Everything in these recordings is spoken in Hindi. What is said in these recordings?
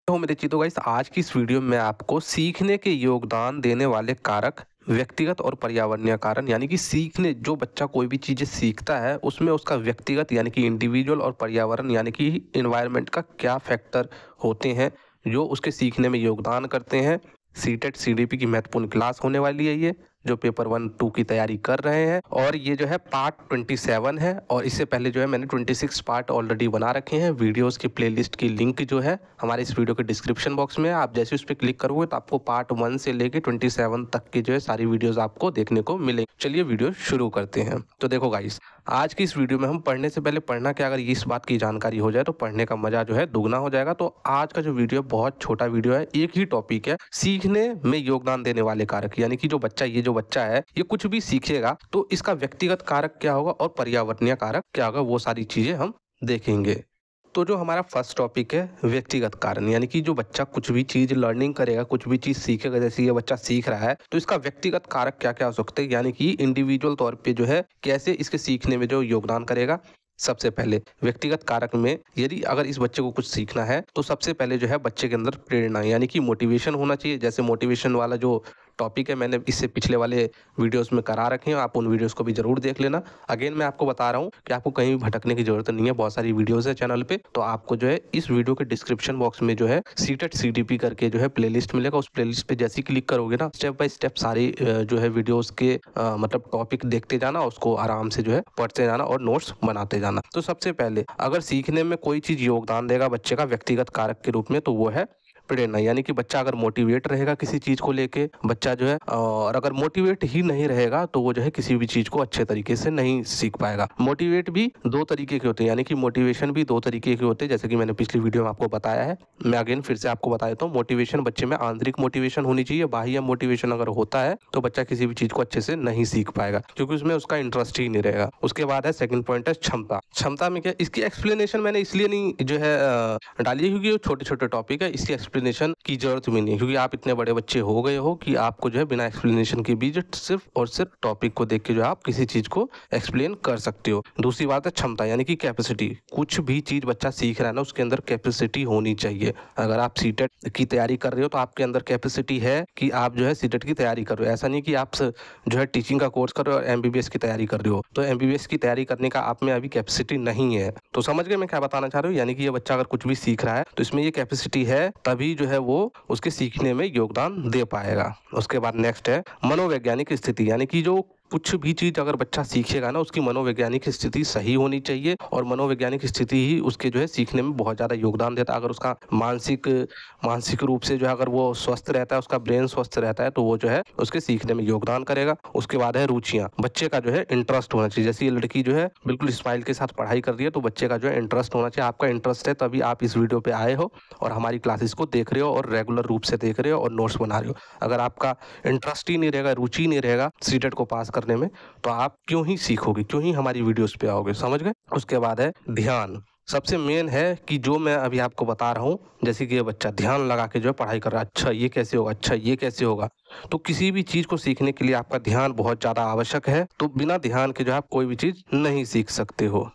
तो मेरे चीतो गाइस, आज की इस वीडियो में आपको सीखने के योगदान देने वाले कारक, व्यक्तिगत और पर्यावरणीय कारण, यानी कि सीखने जो बच्चा कोई भी चीज़ें सीखता है उसमें उसका व्यक्तिगत यानी कि इंडिविजुअल और पर्यावरण यानी कि इन्वायरमेंट का क्या फैक्टर होते हैं जो उसके सीखने में योगदान करते हैं। सीटेट सीडीपी की महत्वपूर्ण क्लास होने वाली है ये, जो पेपर 1-2 की तैयारी कर रहे हैं, और ये जो है पार्ट 27 है। और इससे पहले जो है मैंने 26 पार्ट ऑलरेडी बना रखे हैं। वीडियोस की प्लेलिस्ट की लिंक जो है हमारे इस वीडियो के डिस्क्रिप्शन बॉक्स में है। आप जैसे उस पर क्लिक करोगे तो आपको पार्ट 1 से लेके 27 तक की जो है सारी वीडियोस आपको देखने को मिलेंगी। चलिए वीडियो शुरू करते हैं। तो देखो गाइस, आज की इस वीडियो में हम पढ़ने से पहले पढ़ना क्या, अगर इस बात की जानकारी हो जाए तो पढ़ने का मजा जो है दुगना हो जाएगा। तो आज का जो वीडियो बहुत छोटा वीडियो है, एक ही टॉपिक है, सीखने में योगदान देने वाले कारक, यानी कि जो बच्चा है ये कुछ भी सीखेगा तो इसका व्यक्तिगत कारक क्या होगा और पर्यावरणीय कारक क्या होगा, वो सारी चीजें हम देखेंगे। तो जो हमारा फर्स्ट टॉपिक है व्यक्तिगत कारण, यानी कि जो बच्चा कुछ भी चीज लर्निंग करेगा, कुछ भी चीज सीखेगा, जैसे ये बच्चा सीख रहा है तो इसका व्यक्तिगत कारक क्या क्या हो सकते हैं, यानी कि इंडिविजुअल तौर पे जो है कैसे इसके सीखने में जो योगदान करेगा। सबसे पहले व्यक्तिगत कारक में यदि अगर इस बच्चे को कुछ सीखना है तो सबसे पहले जो है बच्चे के अंदर प्रेरणा यानी कि मोटिवेशन होना चाहिए। जैसे मोटिवेशन वाला जो टॉपिक है मैंने इससे पिछले वाले वीडियोस में करा रखे हैं, आप उन वीडियोस को भी जरूर देख लेना। अगेन मैं आपको बता रहा हूँ कि आपको कहीं भी भटकने की जरूरत नहीं है, बहुत सारी वीडियोस है चैनल पे। तो आपको जो है इस वीडियो के डिस्क्रिप्शन बॉक्स में जो है सीटेट सीडीपी करके जो है प्लेलिस्ट मिलेगा। उस प्लेलिस्ट पे जैसे ही क्लिक करोगे ना, स्टेप बाय स्टेप सारी जो है वीडियोस के मतलब टॉपिक देखते जाना, उसको आराम से जो है पढ़ते जाना और नोट्स बनाते जाना। तो सबसे पहले अगर सीखने में कोई चीज योगदान देगा बच्चे का व्यक्तिगत कारक के रूप में तो वो है प्रेरणा, यानी कि बच्चा अगर मोटिवेट रहेगा किसी चीज को लेके, बच्चा जो है और अगर मोटिवेट ही नहीं रहेगा तो वो जो है किसी भी चीज को अच्छे तरीके से नहीं सीख पाएगा। मोटिवेट भी दो तरीके के होते हैं, यानी कि मोटिवेशन भी दो तरीके के होते हैं, जैसे कि मैंने पिछली वीडियो में आपको बताया है। मैं अगेन फिर से आपको बता देता हूँ, मोटिवेशन बच्चे में आंतरिक मोटिवेशन होनी चाहिए। बाह्य मोटिवेशन अगर होता है तो बच्चा किसी भी चीज को अच्छे से नहीं सीख पाएगा क्योंकि उसमें उसका इंटरेस्ट ही नहीं रहेगा। उसके बाद है सेकंड पॉइंट है क्षमता। क्षमता में क्या, इसकी एक्सप्लेनेशन मैंने इसलिए नहीं जो है डाली है क्योंकि छोटे छोटे टॉपिक है, इसकी एक्सप्लेनेशन की जरूरत भी नहीं है क्योंकि आप इतने बड़े बच्चे हो गए हो कि आपको जो है बिना एक्सप्लेनेशन के भी सिर्फ और सिर्फ टॉपिक को देख के जो आप किसी चीज को एक्सप्लेन कर सकते हो। दूसरी बात है क्षमता, यानी कि कैपेसिटी। कुछ भी चीज बच्चा सीख रहा है ना, उसके अंदर कैपेसिटी होनी चाहिए। अगर आप सीटेट की तैयारी कर रहे हो तो आपके अंदर कैपेसिटी है कि आप जो है सीटेट की तैयारी कर रहे हो। ऐसा नहीं कि आप जो है टीचिंग का कोर्स कर रहे हो और एमबीबीएस की तैयारी कर रहे हो तो एमबीबीएस की तैयारी करने का आप में अभी कैपेसिटी नहीं है। तो समझ गए मैं क्या बताना चाह रहा हूँ, यानी कि ये बच्चा अगर कुछ भी सीख रहा है तो इसमें ये कैपेसिटी है, तभी जो है वो उसके सीखने में योगदान दे पाएगा। उसके बाद नेक्स्ट है मनोवैज्ञानिक स्थिति, यानी कि जो कुछ भी चीज अगर बच्चा सीखेगा ना उसकी मनोवैज्ञानिक स्थिति सही होनी चाहिए और मनोवैज्ञानिक स्थिति ही उसके जो है सीखने में बहुत ज्यादा योगदान देता है। अगर उसका मानसिक रूप से जो है अगर वो स्वस्थ रहता है, उसका ब्रेन स्वस्थ रहता है तो वो जो है उसके सीखने में योगदान करेगा। उसके बाद है रुचियां, बच्चे का जो है इंटरेस्ट होना चाहिए। जैसे ये लड़की जो है बिल्कुल स्माइल के साथ पढ़ाई कर रही है तो बच्चे का जो है इंटरेस्ट होना चाहिए। आपका इंटरेस्ट है तभी आप इस वीडियो पे आए हो और हमारी क्लासेस को देख रहे हो और रेगुलर रूप से देख रहे हो और नोट्स बना रहे हो। अगर आपका इंटरेस्ट ही नहीं रहेगा, रुचि नहीं रहेगा सीटेट को पास करने में तो आप क्यों ही सीखोगे, क्यों ही हमारी वीडियोस पे आओगे, समझ गए। उसके बाद है ध्यान। सबसे मेन है कि जो मैं अभी आपको बता रहा हूँ, जैसे कि ये बच्चा ध्यान लगा के जो है पढ़ाई कर रहा है, अच्छा ये कैसे होगा, अच्छा ये कैसे होगा। तो किसी भी चीज को सीखने के लिए आपका ध्यान बहुत ज्यादा आवश्यक है, तो बिना ध्यान के जो है आप कोई भी चीज नहीं सीख सकते हो।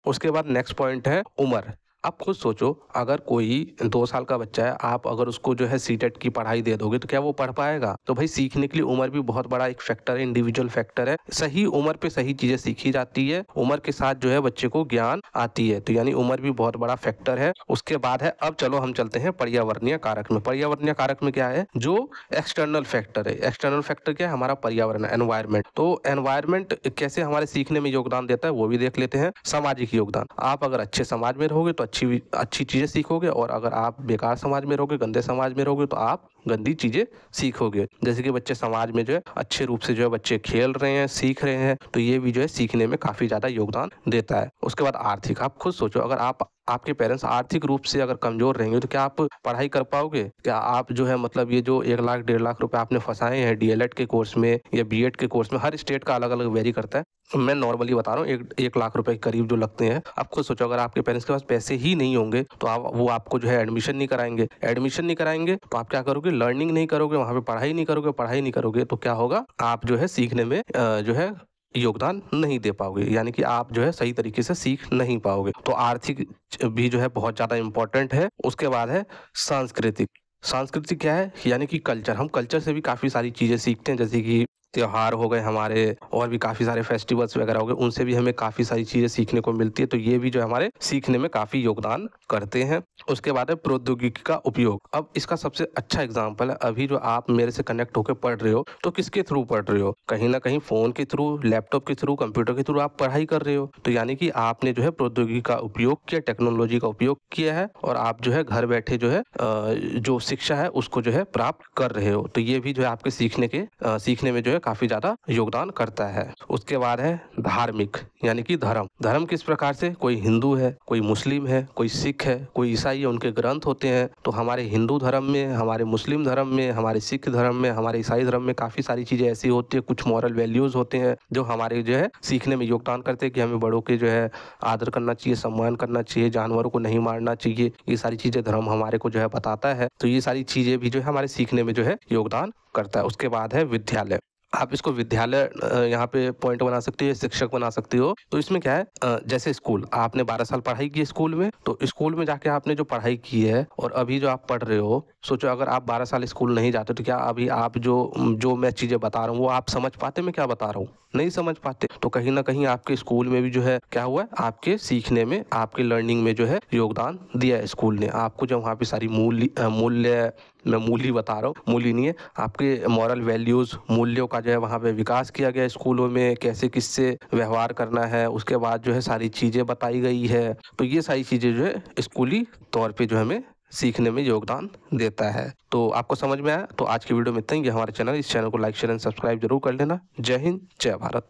उसके बाद नेक्स्ट पॉइंट है उम्र। आप खुद सोचो, अगर कोई 2 साल का बच्चा है, आप अगर उसको जो है सीटेट की पढ़ाई दे दोगे तो क्या वो पढ़ पाएगा। तो भाई सीखने के लिए उम्र भी बहुत बड़ा एक फैक्टर है, इंडिविजुअल फैक्टर है। सही उम्र पे सही चीजें सीखी जाती है, उम्र के साथ जो है बच्चे को ज्ञान आती है, तो यानी उम्र भी बहुत बड़ा फैक्टर है। उसके बाद है, अब चलो हम चलते हैं पर्यावरणीय कारक में। पर्यावरणीय कारक में क्या है, जो एक्सटर्नल फैक्टर है। एक्सटर्नल फैक्टर क्या है, हमारा पर्यावरण, एनवायरमेंट। तो एनवायरमेंट कैसे हमारे सीखने में योगदान देता है वो भी देख लेते हैं। सामाजिक योगदान, आप अगर अच्छे समाज में रहोगे तो अच्छी चीजें सीखोगे और अगर आप बेकार समाज में रहोगे, गंदे समाज में रहोगे तो आप गंदी चीजें सीखोगे। जैसे कि बच्चे समाज में जो है अच्छे रूप से जो है बच्चे खेल रहे हैं, सीख रहे हैं, तो ये भी जो है सीखने में काफी ज्यादा योगदान देता है। उसके बाद आर्थिक, आप खुद सोचो, अगर आपके पेरेंट्स आर्थिक रूप से अगर कमजोर रहेंगे तो क्या आप पढ़ाई कर पाओगे। क्या आप जो है मतलब ये जो 1 लाख 1.5 लाख रुपए आपने फंसाए हैं डीएलएड के कोर्स में या बीएड के कोर्स में, हर स्टेट का अलग अलग वेरी करता है, मैं नॉर्मली बता रहा हूँ 1 लाख रुपए के करीब जो लगते हैं। आप खुद सोचो, अगर आपके पेरेंट्स के पास पैसे ही नहीं होंगे तो वो आपको जो है एडमिशन नहीं कराएंगे तो आप क्या करोगे, लर्निंग नहीं करोगे, वहां पे पढ़ाई नहीं करोगे तो क्या होगा, आप जो है सीखने में जो है योगदान नहीं दे पाओगे, यानी कि आप जो है सही तरीके से सीख नहीं पाओगे। तो आर्थिक भी जो है बहुत ज़्यादा इम्पोर्टेंट है। उसके बाद है सांस्कृतिक। सांस्कृतिक क्या है? यानी कि कल्चर। हम कल्चर से भी काफ़ी सारी चीज़ें सीखते हैं, जैसे कि त्योहार हो गए हमारे, और भी काफ़ी सारे फेस्टिवल्स वगैरह हो गए, उनसे भी हमें काफ़ी सारी चीज़ें सीखने को मिलती है। तो ये भी जो है हमारे सीखने में काफ़ी योगदान करते हैं। उसके बाद है प्रौद्योगिकी का उपयोग। अब इसका सबसे अच्छा एग्जाम्पल है, अभी जो आप मेरे से कनेक्ट होकर पढ़ रहे हो, तो किसके थ्रू पढ़ रहे हो? कहीं ना कहीं फ़ोन के थ्रू, लैपटॉप के थ्रू, कंप्यूटर के थ्रू आप पढ़ाई कर रहे हो। तो यानी कि आपने जो है प्रौद्योगिकी का उपयोग किया, टेक्नोलॉजी का उपयोग किया है, और आप जो है घर बैठे जो है जो शिक्षा है उसको जो है प्राप्त कर रहे हो। तो ये भी जो है आपके सीखने में जो है काफ़ी ज़्यादा योगदान करता है। उसके बाद है धार्मिक, यानी कि धर्म। धर्म किस प्रकार से? कोई हिंदू है, कोई मुस्लिम है, कोई सिख है, कोई ईसाई है, उनके ग्रंथ होते हैं। तो हमारे हिंदू धर्म में, हमारे मुस्लिम धर्म में, हमारे सिख धर्म में, हमारे ईसाई धर्म में काफ़ी सारी चीज़ें ऐसी होती है, कुछ मॉरल वैल्यूज़ होते हैं जो हमारे जो है सीखने में योगदान करते हैं, कि हमें बड़ों के जो है आदर करना चाहिए, सम्मान करना चाहिए, जानवरों को नहीं मारना चाहिए। ये सारी चीज़ें धर्म हमारे को जो है बताता है। तो ये सारी चीज़ें भी जो है हमारे सीखने में जो है योगदान करता है। उसके बाद है विद्यालय। आप इसको विद्यालय यहाँ पे पॉइंट बना सकते हो, शिक्षक बना सकते हो। तो इसमें क्या है, जैसे स्कूल, आपने 12 साल पढ़ाई की है स्कूल में, तो स्कूल में जाके आपने जो पढ़ाई की है और अभी जो आप पढ़ रहे हो, सोचो अगर आप 12 साल स्कूल नहीं जाते तो क्या अभी आप जो मैं चीज़ें बता रहा हूँ वो आप समझ पाते? मैं क्या बता रहा हूँ? नहीं समझ पाते। तो कहीं ना कहीं आपके स्कूल में भी जो है क्या हुआ है, आपके सीखने में, आपके लर्निंग में जो है योगदान दिया है स्कूल ने। आपको जो वहाँ पे सारी मूल्य, मैं मूल्य बता रहा हूँ, मूल्य नहीं है, आपके मॉरल वैल्यूज़, मूल्यों का जो है वहाँ पे विकास किया गया स्कूलों में, कैसे किससे व्यवहार करना है। उसके बाद जो है सारी चीज़ें बताई गई है। तो ये सारी चीज़ें जो है स्कूली तौर पे जो हमें सीखने में योगदान देता है। तो आपको समझ में आया? तो आज की वीडियो में इतना ही है। हमारे चैनल, इस चैनल को लाइक, शेयर एंड सब्सक्राइब जरूर कर लेना। जय हिंद, जय भारत।